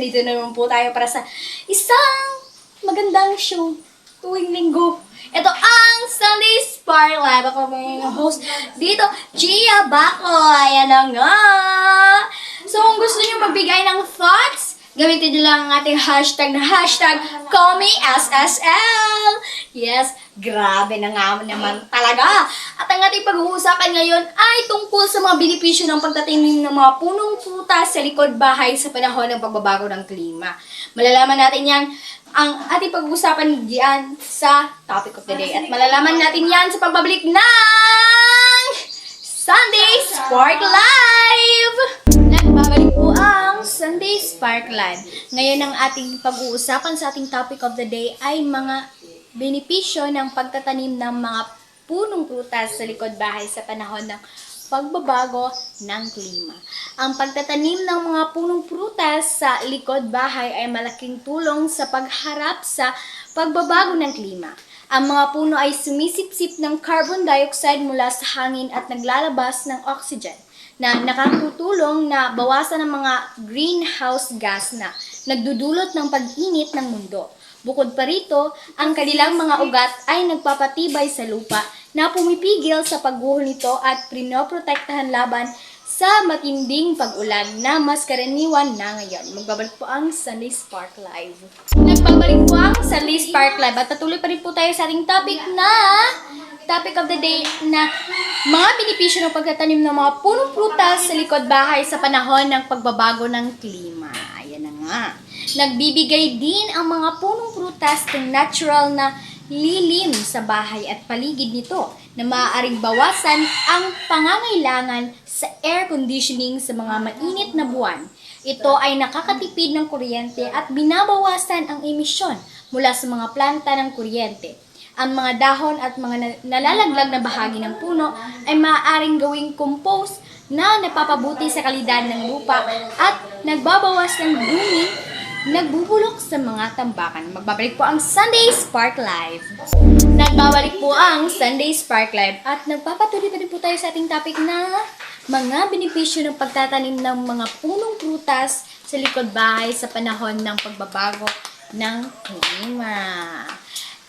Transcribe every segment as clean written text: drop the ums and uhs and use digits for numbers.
nandito naman po tayo para sa isang magandang show tuwing linggo. Ito ang Sunday Spark Live. Ako may host dito, Gia Baco. Ayan na nga. So kung gusto niyo magbigay ng thoughts, gamitin niyo lang ang ating hashtag na hashtag CallMeSSL. Yes, grabe na nga naman talaga. At ang ating pag-uusapan ngayon ay tungkol sa mga benepisyo ng pagtatanim ng mga punong prutas sa likod bahay sa panahon ng pagbabago ng klima. Malalaman natin yan ang ating pag-uusapan diyan sa topic of the day. At malalaman natin yan sa pagbabalik ng Sunday Spark Live! Nagbabalik po ang Sunday Spark Live. Ngayon ang ating pag-uusapan sa ating topic of the day ay mga benepisyo ng pagtatanim ng mga punong prutas sa likod bahay sa panahon ng pagbabago ng klima. Ang pagtatanim ng mga punong prutas sa likod bahay ay malaking tulong sa pagharap sa pagbabago ng klima. Ang mga puno ay sumisipsip ng carbon dioxide mula sa hangin at naglalabas ng oxygen na nakatutulong na bawasan ang mga greenhouse gas na nagdudulot ng pag-init ng mundo. Bukod pa rito, ang kanilang mga ugat ay nagpapatibay sa lupa na pumipigil sa pagguho nito at pinoprotektahan laban sa matinding pag-ulan na mas karaniwan na ngayon. Magbabalik po ang Sunday Spark Live. Nagbabalik po ang Sunday Spark Live at patuloy pa rin po tayo sa ating topic of the day na mga benepisyo ng pagtatanim ng mga punong prutas sa likod bahay sa panahon ng pagbabago ng klima. Ayan na nga. Nagbibigay din ang mga punong prutas ng natural na lilim sa bahay at paligid nito na maaaring bawasan ang pangangailangan sa air conditioning sa mga mainit na buwan. Ito ay nakakatipid ng kuryente at binabawasan ang emisyon mula sa mga planta ng kuryente. Ang mga dahon at mga nalalaglag na bahagi ng puno ay maaaring gawing compost na napapabuti sa kalidad ng lupa at nagbabawas ng dumi nagbubulok sa mga tambakan. Magbabalik po ang Sunday Spark Live. Nagbabalik po ang Sunday Spark Live at nagpapatuloy pa rin po tayo sa ating topic na mga benepisyo ng pagtatanim ng mga punong prutas sa likod bahay sa panahon ng pagbabago ng klima.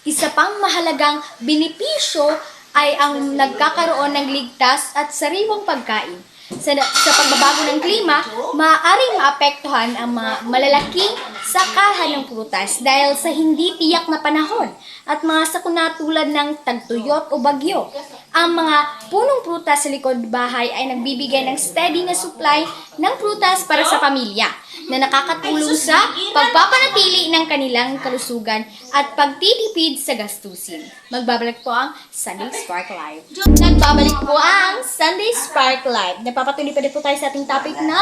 Isa pang mahalagang benepisyo ay ang nagkakaroon ng ligtas at sariwang pagkain. Sa pagbabago ng klima, maaaring maapektuhan ang mga malalaking sakahan ng prutas dahil sa hindi tiyak na panahon at mga sakuna tulad ng tagtuyot o bagyo. Ang mga punong prutas sa likod bahay ay nagbibigay ng steady na supply ng prutas para sa pamilya na nakakatulong sa pagpapanatili ng kanilang kalusugan at pagtitipid sa gastusin. Magbabalik po ang Sunday Spark Live. Nagbabalik po ang Sunday Spark Live. Napapatuloy pa rin po tayo sa ating topic na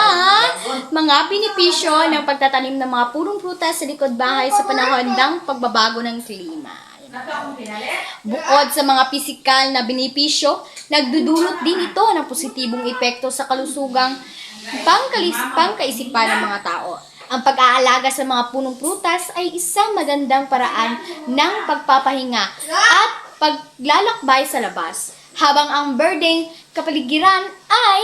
mga benepisyo ng pagtatanim ng mga punong prutas sa likod bahay sa panahon ng pagbabago ng klima. Bukod sa mga pisikal na benepisyo, nagdudulot din ito ng positibong epekto sa kalusugang pangkaisipan ng mga tao. Ang pag-aalaga sa mga punong prutas ay isang magandang paraan ng pagpapahinga at paglalakbay sa labas, habang ang birding kapaligiran ay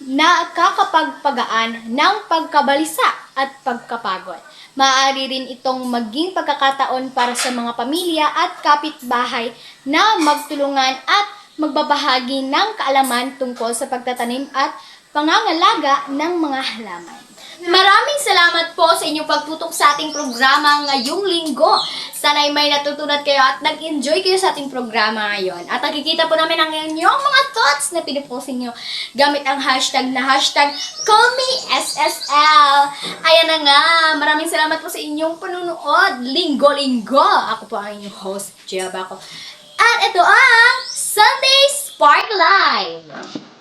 nakakapagpagaan ng pagkabalisa at pagkapagod. Maaari rin itong maging pagkakataon para sa mga pamilya at kapitbahay na magtulungan at magbabahagi ng kaalaman tungkol sa pagtatanim at pangangalaga ng mga halaman. Maraming salamat po sa inyong pagtutok sa ating programa ngayong linggo. Sana'y may natutunan kayo at nag-enjoy kayo sa ating programa ngayon. At nakikita po namin ang inyong mga thoughts na pinupost niyo gamit ang hashtag na hashtag CallMeSSL. Ayan na nga. Maraming salamat po sa inyong panunood. Linggo-linggo. Ako po ang inyong host, Gia Baco. At ito ang Sunday Spark Live.